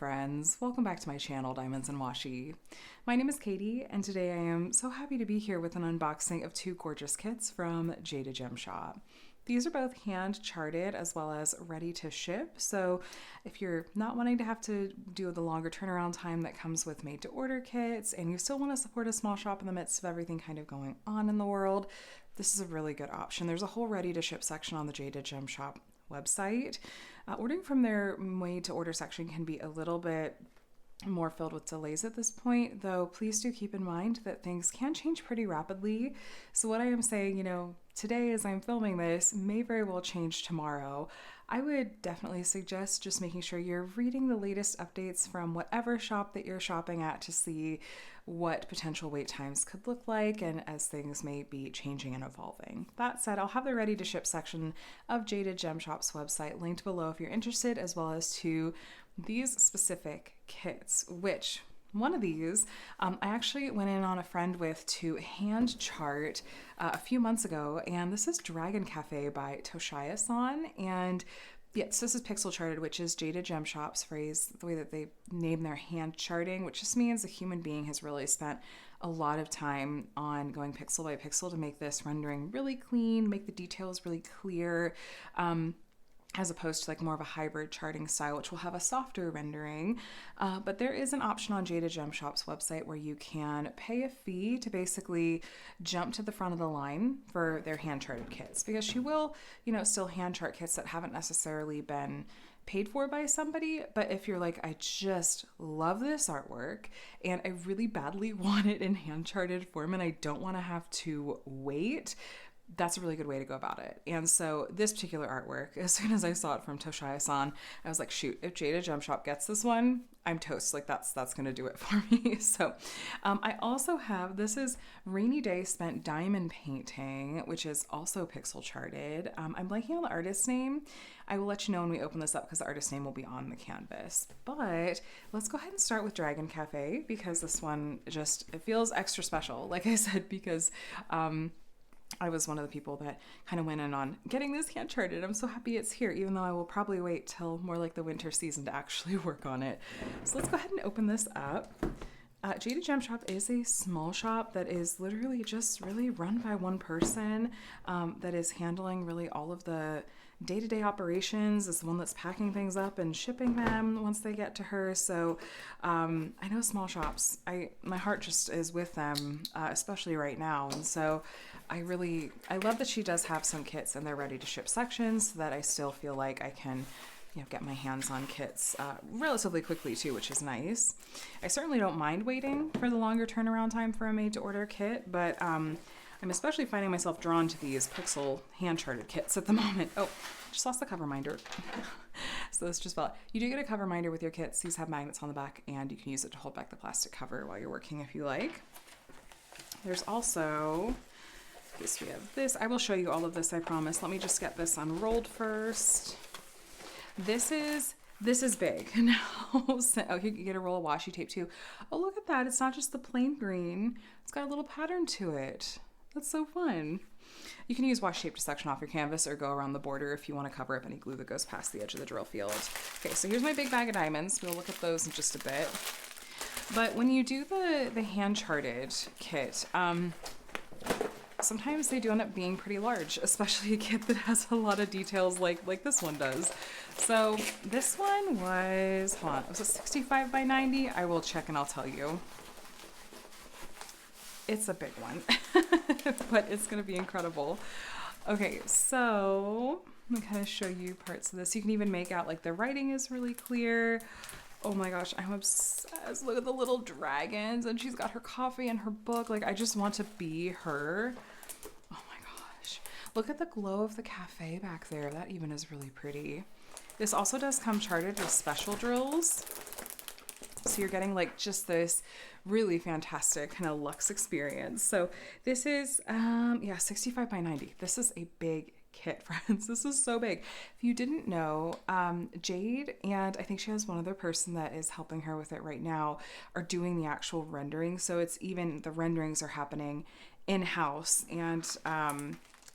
friends. Welcome back to my channel, Diamonds and Washi. My name is Katie, and today I am so happy to be here with an unboxing of two gorgeous kits from Jaded Gem Shop. These are both hand charted as well as ready to ship, so if you're not wanting to have to do the longer turnaround time that comes with made to order kits and you still want to support a small shop in the midst of everything kind of going on in the world, this is a really good option. There's a whole ready to ship section on the Jaded Gem Shop website. Ordering from their made to order section can be a little bit more filled with delays at this point, though please do keep in mind that things can change pretty rapidly. So what I am saying, today as I'm filming this may very well change tomorrow. I would definitely suggest just making sure you're reading the latest updates from whatever shop that you're shopping at to see what potential wait times could look like and as things may be changing and evolving. That said, I'll have the ready to ship section of Jaded Gem Shop's website linked below if you're interested, as well as to these specific kits, which one of these I actually went in on a friend with to hand chart a few months ago, and this is Dragon Cafe by Toshaya-san. And yes, this is pixel charted, which is Jaded Gem Shop's phrase, the way that they name their hand charting, which just means a human being has really spent a lot of time on going pixel by pixel to make this rendering really clean, make the details really clear, as opposed to like more of a hybrid charting style, which will have a softer rendering. But there is an option on Jaded Gem Shop's website where you can pay a fee to basically jump to the front of the line for their hand charted kits, because she will, still hand chart kits that haven't necessarily been paid for by somebody. But if you're like, I just love this artwork and I really badly want it in hand charted form and I don't want to have to wait, that's a really good way to go about it. And so this particular artwork, as soon as I saw it from Toshaya-san, I was like, shoot, if Jaded Gem Shop gets this one, I'm toast. Like that's going to do it for me. So I also have, this is Rainy Day Spent Diamond Painting, which is also pixel charted. I'm blanking on the artist's name. I will let you know when we open this up because the artist's name will be on the canvas. But let's go ahead and start with Dragon Cafe, because this one it feels extra special. Like I said, because I was one of the people that kind of went in on getting this hand charted. I'm so happy it's here, even though I will probably wait till more like the winter season to actually work on it. So let's go ahead and open this up. Jaded Gem Shop is a small shop that is literally just really run by one person, that is handling really all of the day-to-day operations, is the one that's packing things up and shipping them once they get to her. So I know small shops, my heart just is with them, especially right now. And so I love that she does have some kits in their ready to ship sections so that I still feel like I can get my hands on kits relatively quickly too, which is nice. I certainly don't mind waiting for the longer turnaround time for a made to order kit, but I'm especially finding myself drawn to these pixel hand charted kits at the moment. Oh, just lost the cover minder. So this just fell. You do get a cover minder with your kits. These have magnets on the back and you can use it to hold back the plastic cover while you're working if you like. There's also, yes, we have this. I will show you all of this, I promise. Let me just get this unrolled first. This is big. Now, oh, you can get a roll of washi tape too. Oh, look at that. It's not just the plain green. It's got a little pattern to it. That's so fun. You can use washi tape to section off your canvas or go around the border if you want to cover up any glue that goes past the edge of the drill field. Okay, so here's my big bag of diamonds. We'll look at those in just a bit. But when you do the hand charted kit, sometimes they do end up being pretty large, especially a kit that has a lot of details like this one does. So this one was, hold on, was it 65 by 90? I will check and I'll tell you. It's a big one, but it's going to be incredible. Okay, so let me kind of show you parts of this. You can even make out like the writing is really clear. Oh my gosh, I'm obsessed. Look at the little dragons, and she's got her coffee and her book. Like, I just want to be her. Oh my gosh. Look at the glow of the cafe back there. That even is really pretty. This also does come charted with special drills. So you're getting like just this really fantastic kind of luxe experience. So this is, 65 by 90. This is a big kit, friends. This is so big. If you didn't know, Jade, and I think she has one other person that is helping her with it right now, are doing the actual rendering. So it's even, the renderings are happening in-house, and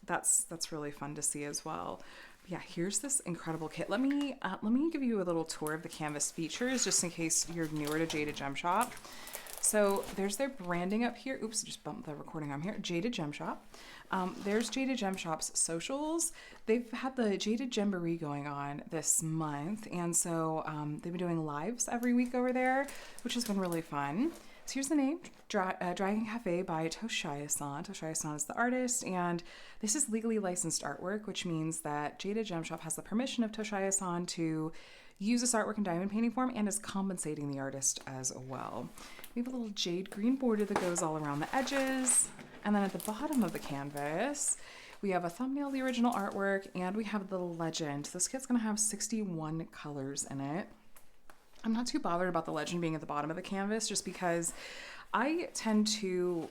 that's really fun to see as well. Yeah, here's this incredible kit. Let me give you a little tour of the canvas features just in case you're newer to Jaded Gem Shop. So there's their branding up here. Oops, just bumped the recording arm here. Jaded Gem Shop. There's Jaded Gem Shop's socials. They've had the Jaded Jamboree going on this month, and so they've been doing lives every week over there, which has been really fun. So here's the name, Dragon Cafe by Toshia-san. Toshia-san is the artist, and this is legally licensed artwork, which means that Jaded Gem Shop has the permission of Toshia-san to use this artwork in diamond painting form and is compensating the artist as well. We have a little jade green border that goes all around the edges. And then at the bottom of the canvas, we have a thumbnail of the original artwork, and we have the legend. This kit's gonna have 61 colors in it. I'm not too bothered about the legend being at the bottom of the canvas just because I tend to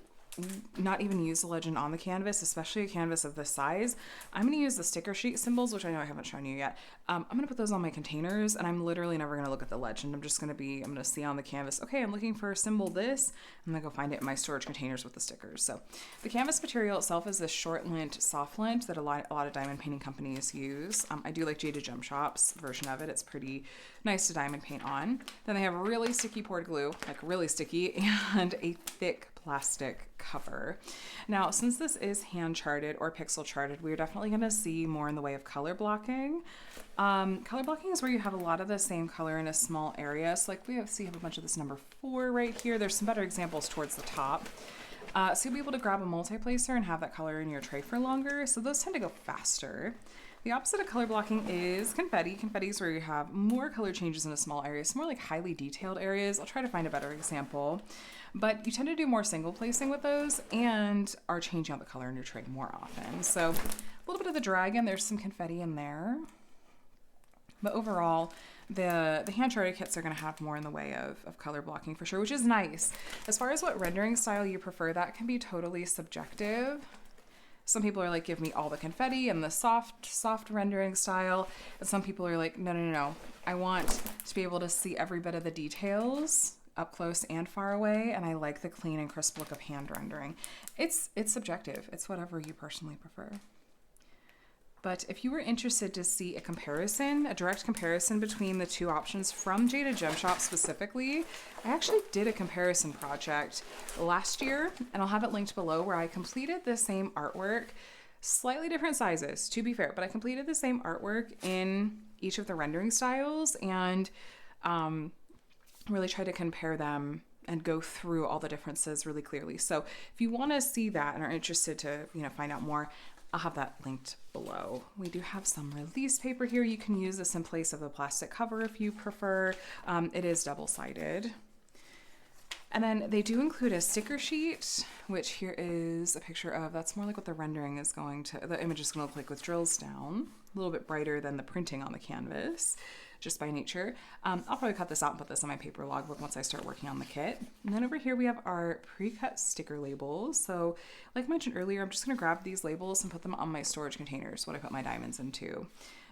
not even use the legend on the canvas, especially a canvas of this size. I'm going to use the sticker sheet symbols, which I know I haven't shown you yet. I'm going to put those on my containers, and I'm literally never going to look at the legend. I'm going to see on the canvas, okay, I'm looking for a symbol this. I'm going to go find it in my storage containers with the stickers. So the canvas material itself is this short lint, soft lint that a lot of diamond painting companies use. I do like Jaded Gem Shop's version of it. It's pretty nice to diamond paint on. Then they have really sticky poured glue, like really sticky, and a thick plastic cover. Now, since this is hand charted or pixel charted, we're definitely going to see more in the way of color blocking. Color blocking is where you have a lot of the same color in a small area. So like we have a bunch of this number 4 right here. There's some better examples towards the top. So you'll be able to grab a multi-placer and have that color in your tray for longer. So those tend to go faster. The opposite of color blocking is confetti. Confetti is where you have more color changes in a small area, some more like highly detailed areas. I'll try to find a better example. But you tend to do more single placing with those and are changing out the color in your tray more often. So a little bit of the dragon, there's some confetti in there. But overall, the hand-charted kits are going to have more in the way of color blocking for sure, which is nice. As far as what rendering style you prefer, that can be totally subjective. Some people are like, give me all the confetti and the soft rendering style. And some people are like, no. I want to be able to see every bit of the details up close and far away, and I like the clean and crisp look of hand rendering. It's subjective. It's whatever you personally prefer. But if you were interested to see a direct comparison between the two options from Jaded Gem Shop specifically, I actually did a comparison project last year, and I'll have it linked below, where I completed the same artwork, slightly different sizes, to be fair, but I completed the same artwork in each of the rendering styles, and really try to compare them and go through all the differences really clearly. So if you want to see that and are interested to, find out more, I'll have that linked below. We do have some release paper here. You can use this in place of the plastic cover if you prefer. It is double-sided. And then they do include a sticker sheet, which here is a picture of, that's more like what the rendering is the image is going to look like with drills down. A little bit brighter than the printing on the canvas, just by nature. I'll probably cut this out and put this on my paper logbook once I start working on the kit. And then over here we have our pre-cut sticker labels. So like I mentioned earlier, I'm just going to grab these labels and put them on my storage containers, what I put my diamonds into.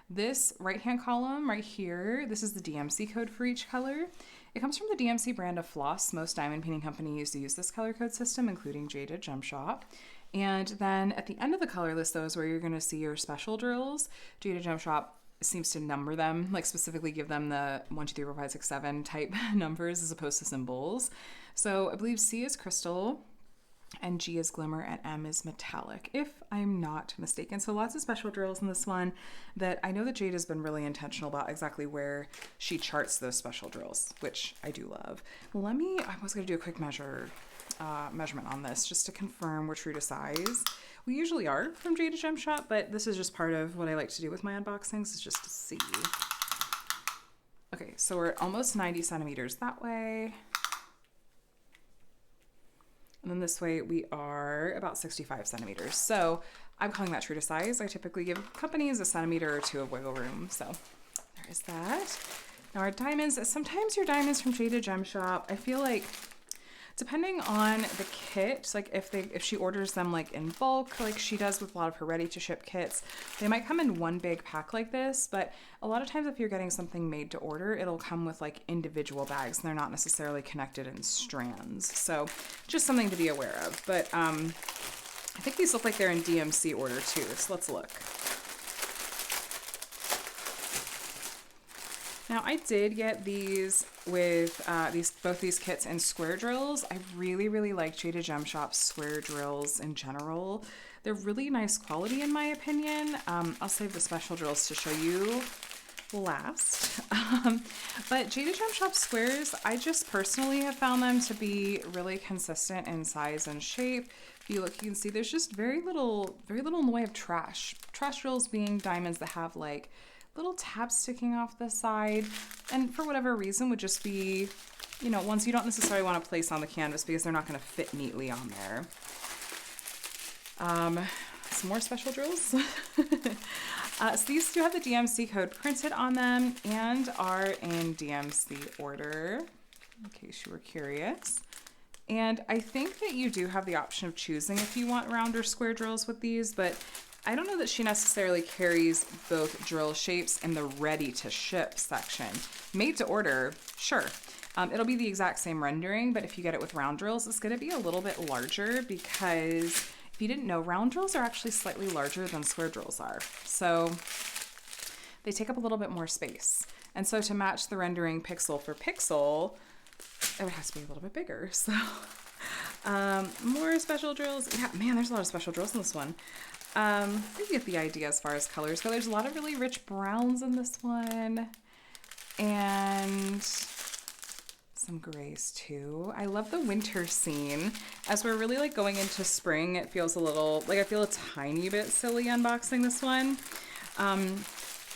This right-hand column right here, this is the DMC code for each color. It comes from the DMC brand of floss. Most diamond painting companies use this color code system, including Jaded Gem Shop. And then at the end of the color list, though, is where you're going to see your special drills. Jaded Gem Shop seems to number them, like specifically give them the 1, 2, 3, 4, 5, 6, 7 type numbers as opposed to symbols. So I believe C is crystal, and G is glimmer, and M is metallic, if I'm not mistaken. So lots of special drills in this one that I know that Jade has been really intentional about exactly where she charts those special drills, which I do love. I was going to do a quick measurement on this just to confirm we're true to size. We usually are from Jaded Gem Shop, but this is just part of what I like to do with my unboxings, is just to see. Okay, so we're almost 90 centimeters that way. And then this way we are about 65 centimeters. So I'm calling that true to size. I typically give companies a centimeter or 2 of wiggle room. So there is that. Now our diamonds, sometimes your diamonds from Jaded Gem Shop, I feel like depending on the kit, like if she orders them like in bulk, like she does with a lot of her ready to ship kits, they might come in one big pack like this, but a lot of times if you're getting something made to order, it'll come with like individual bags and they're not necessarily connected in strands. So just something to be aware of. But I think these look like they're in DMC order too, so let's look. Now I did get these with both these kits in square drills. I really like Jaded Gem Shop's square drills in general. They're really nice quality in my opinion. I'll save the special drills to show you last. But Jaded Gem Shop squares, I just personally have found them to be really consistent in size and shape. If you look, you can see there's just very little in the way of trash. Trash drills being diamonds that have like little tabs sticking off the side, and for whatever reason would just be, you know, ones you don't necessarily want to place on the canvas because they're not going to fit neatly on there. Some more special drills. So these do have the DMC code printed on them and are in DMC order, in case you were curious. And I think that you do have the option of choosing if you want round or square drills with these, but I don't know that she necessarily carries both drill shapes in the ready to ship section. Made to order, sure. It'll be the exact same rendering, but if you get it with round drills, it's gonna be a little bit larger because if you didn't know, round drills are actually slightly larger than square drills are. So they take up a little bit more space. And so to match the rendering pixel for pixel, it has to be a little bit bigger. So more special drills. Yeah, man, there's a lot of special drills in this one. You get the idea as far as colors go. There's a lot of really rich browns in this one and some grays too. I love the winter scene. As we're really like going into spring, it feels a little like I feel a tiny bit silly unboxing this one.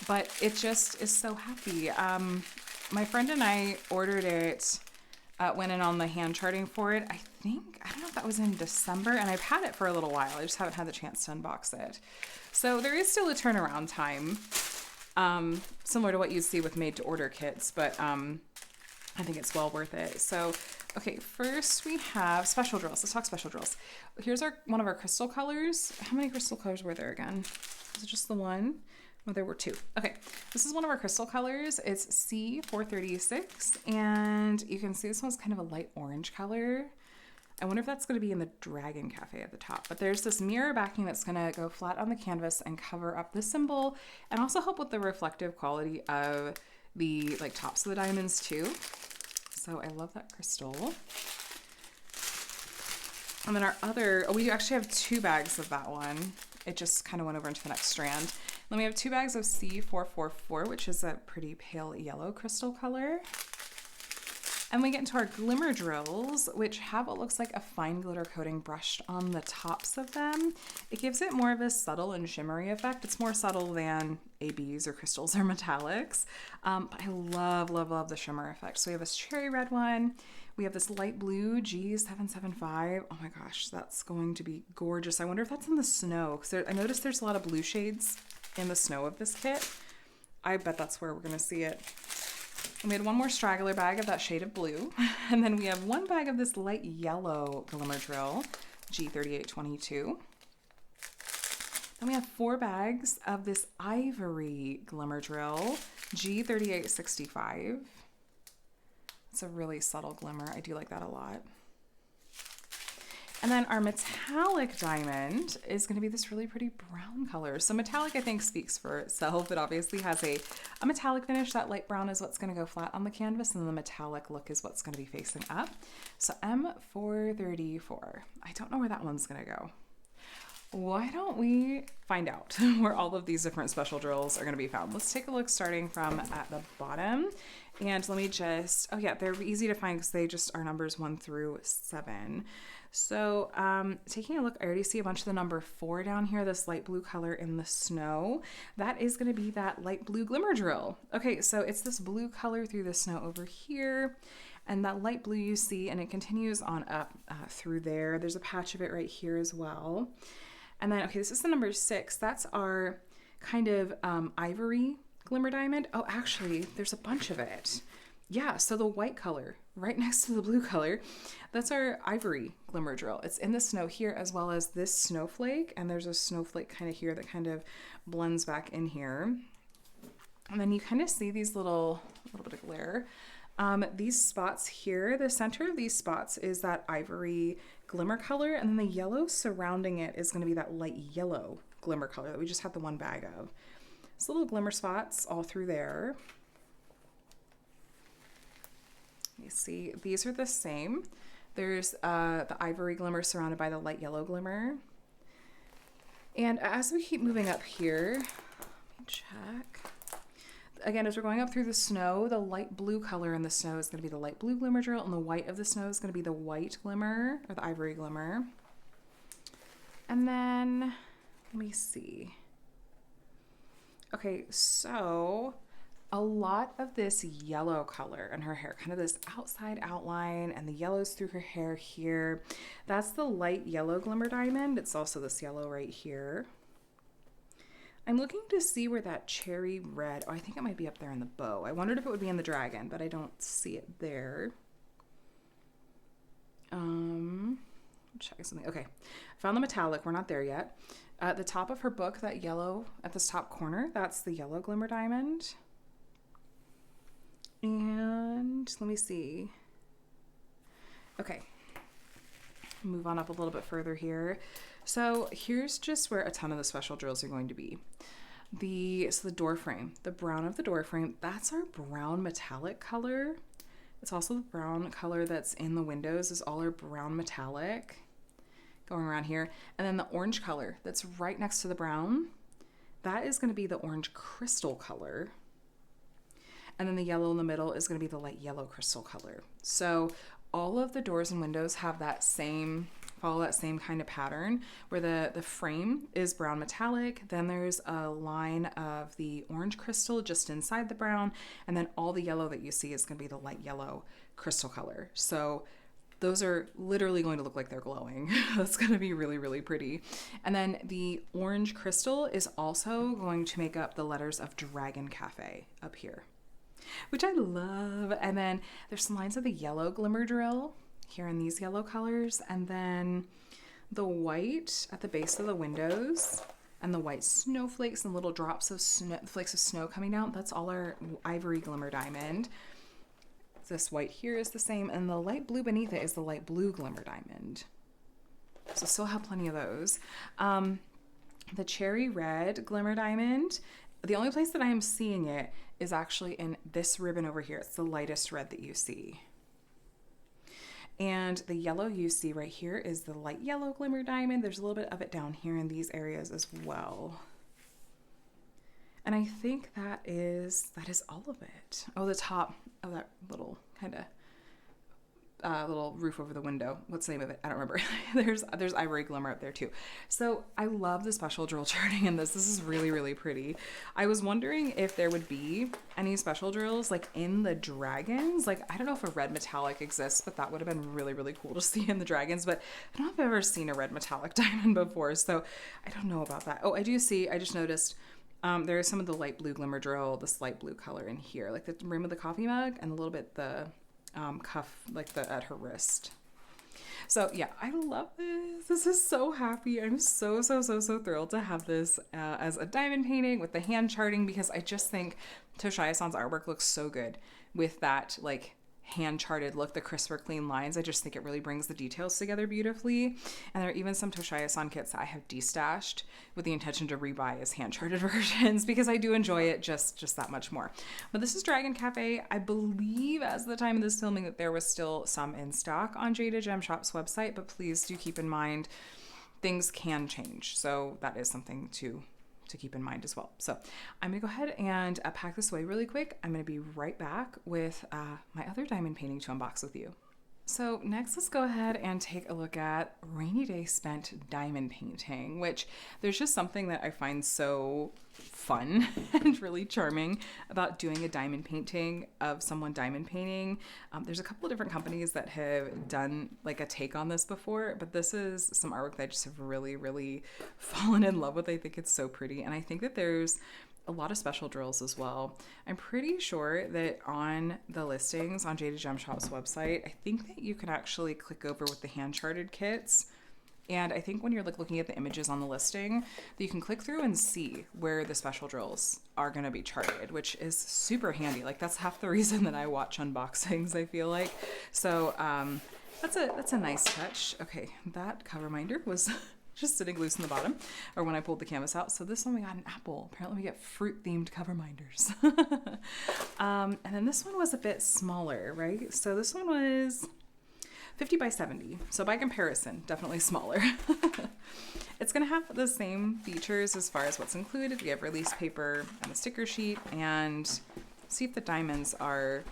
But it just is so happy. My friend and I ordered it, went in on the hand charting for it. I don't know if that was in December, and I've had it for a little while. I just haven't had the chance to unbox it. So there is still a turnaround time, similar to what you see with made to order kits, but I think it's well worth it. So, okay, first we have special drills. Let's talk special drills. Here's one of our crystal colors. How many crystal colors were there again? Was it just the one? Oh, there were two. Okay, this is one of our crystal colors. It's C436, and you can see this one's kind of a light orange color. I wonder if that's going to be in the Dragon Cafe at the top. But there's this mirror backing that's going to go flat on the canvas and cover up the symbol and also help with the reflective quality of the like tops of the diamonds too. So I love that crystal. And then our other, we actually have 2 bags of that one. It just kind of went over into the next strand. Then we have 2 bags of C444, which is a pretty pale yellow crystal color. And we get into our glimmer drills, which have what looks like a fine glitter coating brushed on the tops of them. It gives it more of a subtle and shimmery effect. It's more subtle than ABs or crystals or metallics. But I love the shimmer effect. So we have this cherry red one. We have this light blue G775. Oh my gosh, that's going to be gorgeous. I wonder if that's in the snow, because I noticed there's a lot of blue shades in the snow of this kit. I bet that's where we're going to see it. And we had one more straggler bag of that shade of blue. And then we have 1 bag of this light yellow glimmer drill, G3822. Then we have 4 bags of this ivory glimmer drill, G3865. It's a really subtle glimmer. I do like that a lot. And then our metallic diamond is going to be this really pretty brown color. So metallic, I think, speaks for itself. It obviously has a metallic finish. That light brown is what's going to go flat on the canvas, and the metallic look is what's going to be facing up. So M434. I don't know where that one's going to go. Why don't we find out where all of these different special drills are going to be found? Let's take a look starting from at the bottom. And let me just, oh yeah, they're easy to find because they just are numbers 1 through 7. So taking a look, I already see a bunch of the number 4 down here, this light blue color in the snow. That is going to be that light blue glimmer drill. Okay, so it's this blue color through the snow over here. And that light blue you see, and it continues on up through there. There's a patch of it right here as well. And then, okay, this is the number 6. That's our kind of ivory glimmer diamond. Oh, actually, there's a bunch of it. Yeah, so the white color right next to the blue color, that's our ivory glimmer drill. It's in the snow here as well as this snowflake, and there's a snowflake kind of here that kind of blends back in here. And then you kind of see these little bit of glare. These spots here, the center of these spots is that ivory glimmer color, and then the yellow surrounding it is going to be that light yellow glimmer color that we just had the 1 bag of. So little glimmer spots all through there. You see, these are the same. There's the ivory glimmer surrounded by the light yellow glimmer. And as we keep moving up here, let me check. Again, as we're going up through the snow, the light blue color in the snow is going to be the light blue glimmer drill, and the white of the snow is going to be the white glimmer, or the ivory glimmer. And then, let me see. Okay, so a lot of this yellow color in her hair, kind of this outside outline, and the yellows through her hair here. That's the light yellow glimmer diamond. It's also this yellow right here. I'm looking to see where that cherry red, oh, I think it might be up there in the bow. I wondered if it would be in the dragon, but I don't see it there. Check something. Okay, found the metallic. We're not there yet. At the top of her book, that yellow at this top corner, that's the yellow glimmer diamond. And let me see. Okay, move on up a little bit further here. So here's just where a ton of the special drills are going to be. The door frame, the brown of the door frame, that's our brown metallic color. It's also the brown color that's in the windows is all our brown metallic going around here. And then the orange color that's right next to the brown, that is going to be the orange crystal color. And then the yellow in the middle is going to be the light yellow crystal color. So all of the doors and windows have that same, follow that same kind of pattern where the frame is brown metallic. Then there's a line of the orange crystal just inside the brown. And then all the yellow that you see is going to be the light yellow crystal color. So those are literally going to look like they're glowing. That's going to be really, really pretty. And then the orange crystal is also going to make up the letters of Dragon Cafe up here, which I love. And then there's some lines of the yellow glimmer drill here in these yellow colors. And then the white at the base of the windows and the white snowflakes and little drops of flakes of snow coming down. That's all our ivory glimmer diamond. This white here is the same. And the light blue beneath it is the light blue glimmer diamond. So still have plenty of those. The cherry red glimmer diamond, the only place that I am seeing it is actually in this ribbon over here. It's the lightest red that you see. And the yellow you see right here is the light yellow glimmer diamond. There's a little bit of it down here in these areas as well. And I think that is all of it. Oh, the top of that little kind of little roof over the window. What's the name of it? I don't remember. There's ivory glimmer up there too. So I love the special drill charting in this. This is really, really pretty. I was wondering if there would be any special drills like in the dragons. Like, I don't know if a red metallic exists, but that would have been really, really cool to see in the dragons. But I don't know if I've ever seen a red metallic diamond before. So I don't know about that. Oh, I just noticed there is some of the light blue glimmer drill, this light blue color in here, like the rim of the coffee mug and a little bit the cuff, like at her wrist. So yeah, I love this. This is so happy. I'm so thrilled to have this as a diamond painting with the hand charting, because I just think Toshio-san's artwork looks so good with that like hand charted look, the crisper clean lines. I just think it really brings the details together beautifully. And there are even some Toshio-san kits that I have destashed with the intention to rebuy as hand charted versions, because I do enjoy it just that much more. But this is Dragon Cafe. I believe as the time of this filming that there was still some in stock on Jaded Gem Shop's website, but please do keep in mind things can change. So that is something to keep in mind as well. So I'm gonna go ahead and pack this away really quick. I'm gonna be right back with my other diamond painting to unbox with you. So next, let's go ahead and take a look at Rainy Day Spent diamond painting, which there's just something that I find so fun and really charming about doing a diamond painting of someone diamond painting. There's a couple of different companies that have done like a take on this before, but this is some artwork that I just have really, really fallen in love with. I think it's so pretty. And I think that there's a lot of special drills as well. I'm pretty sure that on the listings on Jaded Gem Shop's website, I think that you can actually click over with the hand charted kits. And I think when you're like looking at the images on the listing, that you can click through and see where the special drills are going to be charted, which is super handy. Like that's half the reason that I watch unboxings, I feel like. So that's a nice touch. Okay, that cover minder was just sitting loose in the bottom, or when I pulled the canvas out. So this one we got an apple. Apparently we get fruit themed cover minders. And then this one was a bit smaller, right? So this one was 50 by 70. So by comparison, definitely smaller. It's going to have the same features as far as what's included. We have release paper and a sticker sheet, and see if the diamonds are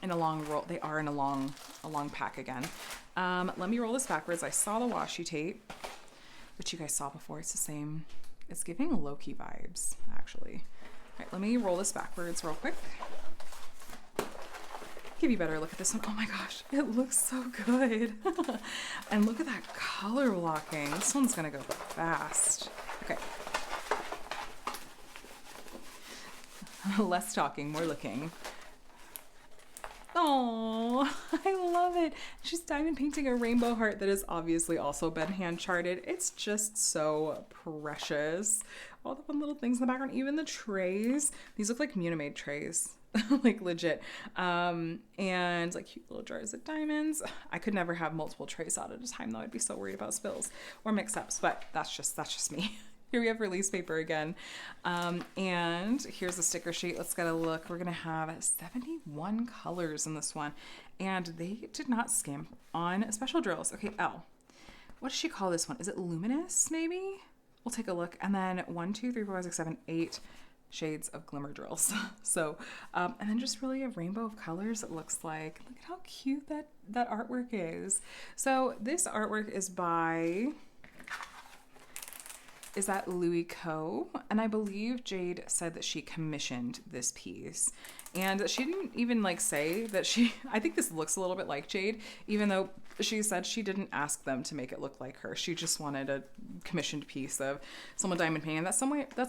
in a long roll. They are in a long pack again. Let me roll this backwards. I saw the washi tape, which you guys saw before. It's the same. It's giving Loki vibes, actually. All right, let me roll this backwards real quick. Give you a better look at this one. Oh my gosh, it looks so good. And look at that color blocking. This one's gonna go fast. Okay. Less talking, more looking. Oh, I love it. She's diamond painting a rainbow heart that has obviously also been hand charted. It's just so precious. All the fun little things in the background, even the trays. These look like Munimade trays. Like legit. And like cute little jars of diamonds. I could never have multiple trays out at a time though. I'd be so worried about spills or mix-ups, but that's just me. Here we have release paper again. And here's the sticker sheet. Let's get a look. We're gonna have 71 colors in this one. And they did not skimp on special drills. Okay, Elle, what does she call this one? Is it luminous maybe? We'll take a look. And then 1, 2, 3, 4, 5, 6, 7, 8 shades of glimmer drills. So, and then just really a rainbow of colors, it looks like. Look at how cute that artwork is. So this artwork is by, is that Louis Co? And I believe Jade said that she commissioned this piece. And she didn't even like say that I think this looks a little bit like Jade, even though she said she didn't ask them to make it look like her. She just wanted a commissioned piece of someone diamond painting. That's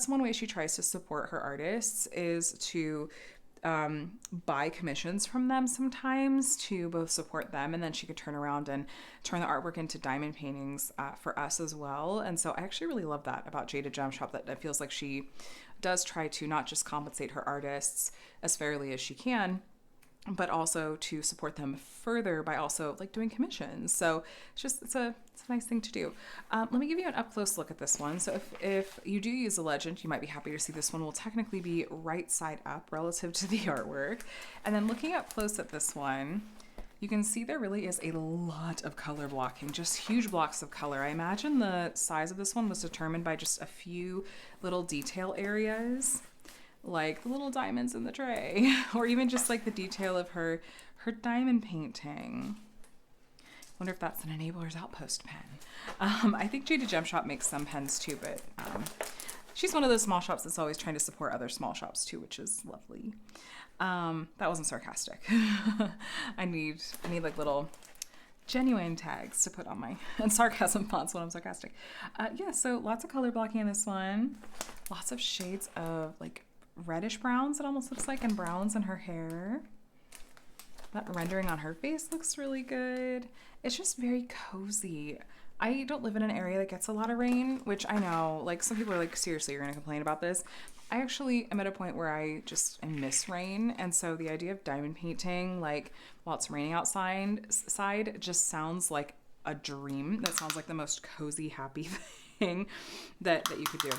one way she tries to support her artists, is to buy commissions from them sometimes to both support them, and then she could turn around and turn the artwork into diamond paintings for us as well. And so I actually really love that about Jaded Gem Shop, that it feels like she does try to not just compensate her artists as fairly as she can, but also to support them further by also like doing commissions. So it's a nice thing to do. Let me give you an up close look at this one. So if you do use a legend, you might be happy to see this one will technically be right side up relative to the artwork. And then looking up close at this one, you can see there really is a lot of color blocking, just huge blocks of color. I imagine the size of this one was determined by just a few little detail areas, like the little diamonds in the tray, or even just like the detail of her diamond painting. Wonder if that's an Enabler's Outpost pen. I think Jaded Gem Shop makes some pens too, but she's one of those small shops that's always trying to support other small shops too, which is lovely. That wasn't sarcastic. I need like little genuine tags to put on my, and sarcasm fonts when I'm sarcastic. Yeah, so lots of color blocking in this one. Lots of shades of like reddish browns, it almost looks like, and browns in her hair. That rendering on her face looks really good. It's just very cozy. I don't live in an area that gets a lot of rain, which I know, like some people are like, seriously, you're gonna complain about this. I actually am at a point where I miss rain, and so the idea of diamond painting, like while it's raining outside, just sounds like a dream. That sounds like the most cozy, happy thing that you could do.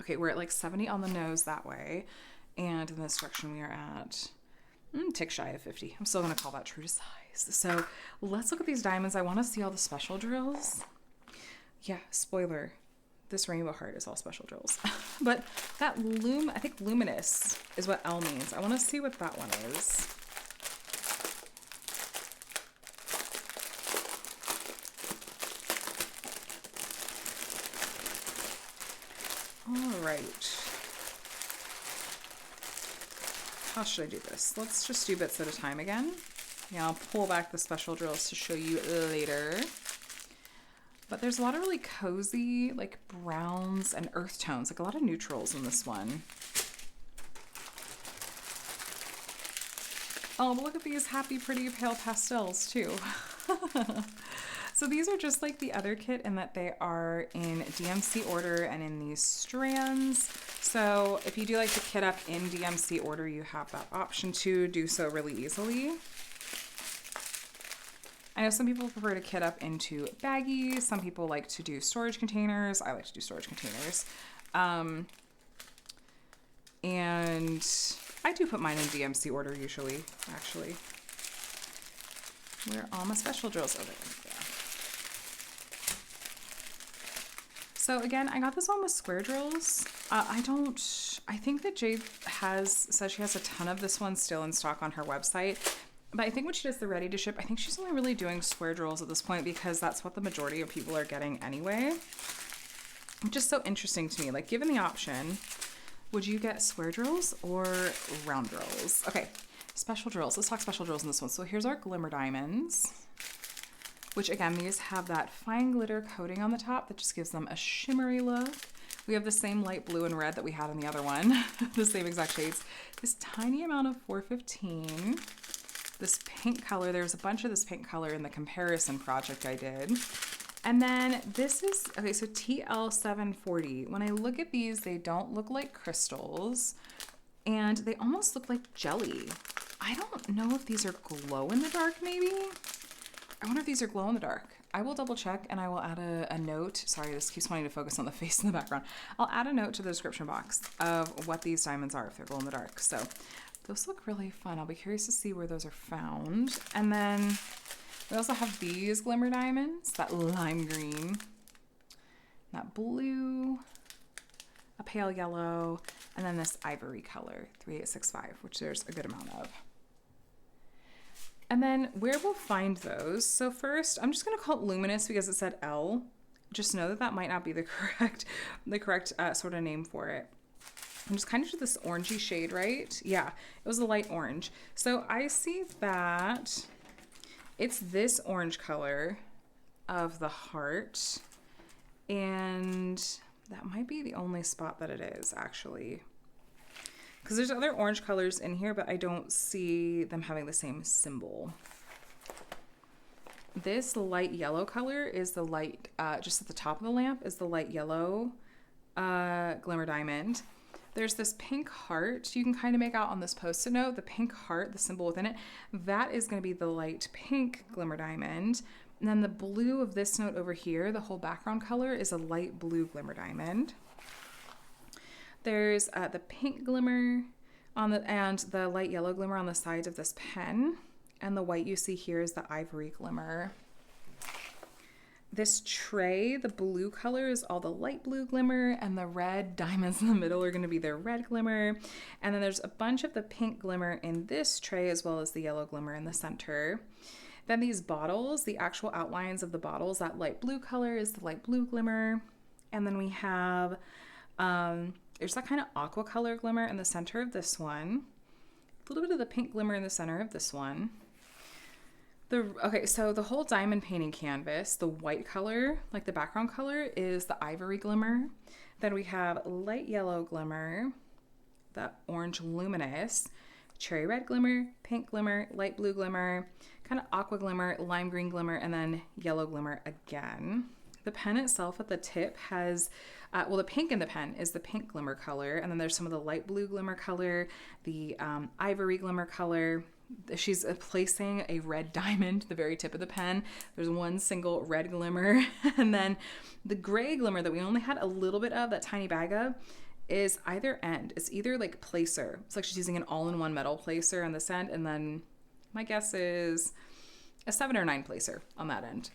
Okay, we're at like 70 on the nose that way, and in this direction we are at tick shy of 50. I'm still gonna call that true to size. So let's look at these diamonds. I want to see all the special drills. Yeah, spoiler, this rainbow heart is all special drills. But that I think luminous is what L means. I want to see what that one is. All right. How should I do this? Let's just do bits at a time again. Yeah, I'll pull back the special drills to show you later. But there's a lot of really cozy, like browns and earth tones, like a lot of neutrals in this one. Oh, but look at these happy, pretty pale pastels too. So these are just like the other kit in that they are in DMC order and in these strands. So if you do like to kit up in DMC order, you have that option to do so really easily. I know some people prefer to kit up into baggies. Some people like to do storage containers. I like to do storage containers. And I do put mine in DMC order usually, actually. Where are all my special drills? Oh, there. So again, I got this one with square drills. I think that Jade says she has a ton of this one still in stock on her website. But I think when she does the ready to ship, I think she's only really doing square drills at this point because that's what the majority of people are getting anyway. Which is so interesting to me. Like, given the option, would you get square drills or round drills? Okay, special drills. Let's talk special drills in this one. So here's our glimmer diamonds, which again, these have that fine glitter coating on the top that just gives them a shimmery look. We have the same light blue and red that we had in the other one, the same exact shades. This tiny amount of 415. This pink color, there's a bunch of this pink color in the comparison project I did. And then this is, okay, so TL740. When I look at these, they don't look like crystals and they almost look like jelly. I don't know if these are glow in the dark maybe. I wonder if these are glow in the dark. I will double check and I will add a note. Sorry, this keeps wanting to focus on the face in the background. I'll add a note to the description box of what these diamonds are if they're glow in the dark. So those look really fun. I'll be curious to see where those are found. And then we also have these glimmer diamonds, that lime green, that blue, a pale yellow, and then this ivory color, 3865, which there's a good amount of. And then where we'll find those. So first, I'm just going to call it luminous because it said L. Just know that that might not be the correct sort of name for it. I'm just kind of to this orangey shade, right? Yeah, it was a light orange. So I see that it's this orange color of the heart. And that might be the only spot that it is, actually. Because there's other orange colors in here, but I don't see them having the same symbol. This light yellow color is the light, just at the top of the lamp, is the light yellow glimmer diamond. There's this pink heart you can kind of make out on this post-it note. The pink heart, the symbol within it, that is going to be the light pink glimmer diamond. And then the blue of this note over here, the whole background color, is a light blue glimmer diamond. There's the pink glimmer and the light yellow glimmer on the sides of this pen. And the white you see here is the ivory glimmer. This tray, the blue color is all the light blue glimmer, and the red diamonds in the middle are going to be their red glimmer. And then there's a bunch of the pink glimmer in this tray as well as the yellow glimmer in the center. Then these bottles, the actual outlines of the bottles, that light blue color is the light blue glimmer. And then we have, there's that kind of aqua color glimmer in the center of this one. A little bit of the pink glimmer in the center of this one. Okay, so the whole diamond painting canvas, the white color, like the background color, is the ivory glimmer. Then we have light yellow glimmer, the orange luminous, cherry red glimmer, pink glimmer, light blue glimmer, kind of aqua glimmer, lime green glimmer, and then yellow glimmer again. The pen itself at the tip has, the pink in the pen is the pink glimmer color, and then there's some of the light blue glimmer color, the ivory glimmer color. She's placing a red diamond at the very tip of the pen. There's one single red glimmer, and then the gray glimmer that we only had a little bit of, that tiny bag of, is either end. It's either like placer. It's like she's using an all-in-one metal placer on this end, and then my guess is a 7 or 9 placer on that end,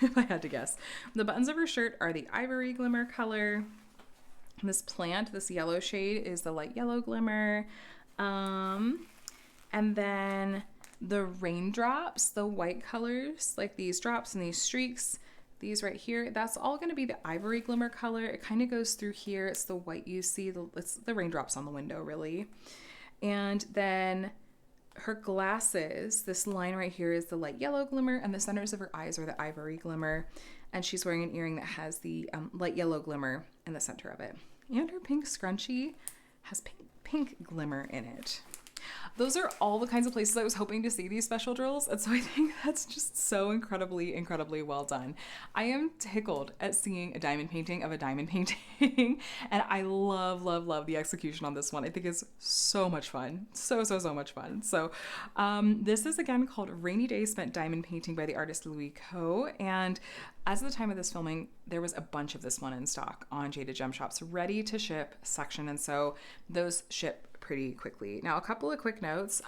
if I had to guess. The buttons of her shirt are the ivory glimmer color. This plant, this yellow shade, is the light yellow glimmer. And then the raindrops, the white colors, like these drops and these streaks, these right here, that's all going to be the ivory glimmer color. It kind of goes through here. It's the white you see, it's the raindrops on the window, really. And then her glasses, this line right here is the light yellow glimmer, and the centers of her eyes are the ivory glimmer. And she's wearing an earring that has the light yellow glimmer in the center of it. And her pink scrunchie has pink glimmer in it. Those are all the kinds of places I was hoping to see these special drills. And so I think that's just so incredibly, incredibly well done. I am tickled at seeing a diamond painting of a diamond painting. And I love, love, love the execution on this one. I think it's so much fun. So, so, so much fun. So this is again called Rainy Day Spent Diamond Painting by the artist Louis Coe. And as of the time of this filming, there was a bunch of this one in stock on Jaded Gem Shop's ready to ship section. And so those ship pretty quickly. Now, a couple of quick notes.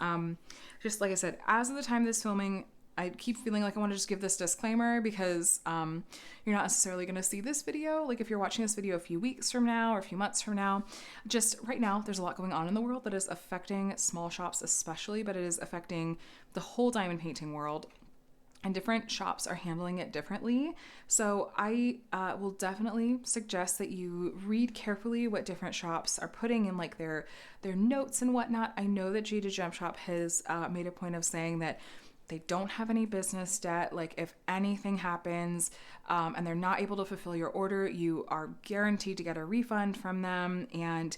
Just like I said, as of the time of this filming, I keep feeling like I want to just give this disclaimer because you're not necessarily going to see this video. Like if you're watching this video a few weeks from now or a few months from now, just right now, there's a lot going on in the world that is affecting small shops especially, but it is affecting the whole diamond painting world. And different shops are handling it differently. So I will definitely suggest that you read carefully what different shops are putting in like their notes and whatnot. I know that Jaded Gem Shop has made a point of saying that they don't have any business debt. Like if anything happens and they're not able to fulfill your order, you are guaranteed to get a refund from them. And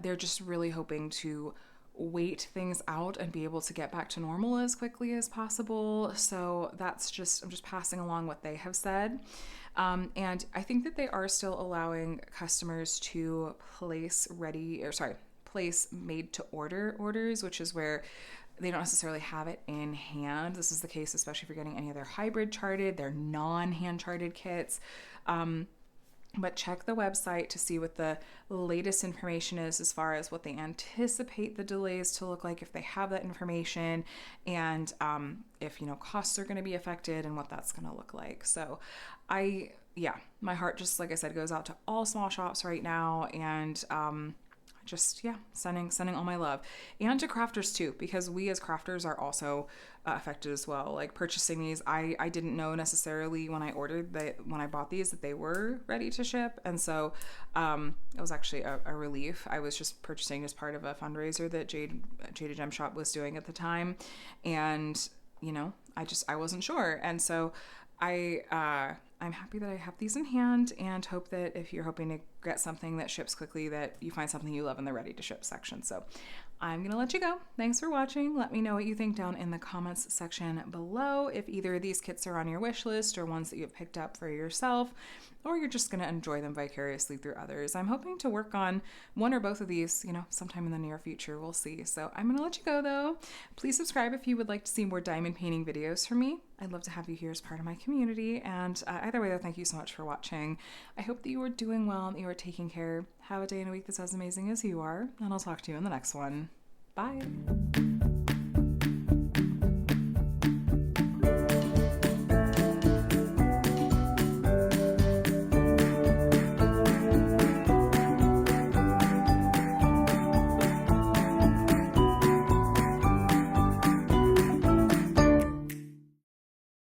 they're just really hoping to wait things out and be able to get back to normal as quickly as possible. So I'm just passing along what they have said. And I think that they are still allowing customers to place made to order orders, which is where they don't necessarily have it in hand. This is the case, especially if you're getting any of their hybrid charted, their non-hand charted kits. But check the website to see what the latest information is as far as what they anticipate the delays to look like, if they have that information, and if, costs are going to be affected and what that's going to look like. So my heart, just like I said, goes out to all small shops right now, and sending all my love, and to crafters too, because we as crafters are also affected as well. Like purchasing these, I didn't know necessarily when I bought these that they were ready to ship, and so it was actually a relief. I was just purchasing as part of a fundraiser that Jaded Gem Shop was doing at the time, and I wasn't sure, and so I'm happy that I have these in hand, and hope that if you're hoping to get something that ships quickly, that you find something you love in the ready to ship section. So I'm going to let you go. Thanks for watching. Let me know what you think down in the comments section below. If either of these kits are on your wish list or ones that you've picked up for yourself, or you're just going to enjoy them vicariously through others. I'm hoping to work on one or both of these, sometime in the near future. We'll see. So I'm going to let you go though. Please subscribe if you would like to see more diamond painting videos from me. I'd love to have you here as part of my community. And either way though, thank you so much for watching. I hope that you are doing well and that you are taking care. Have a day and a week that's as amazing as you are. And I'll talk to you in the next one. Bye.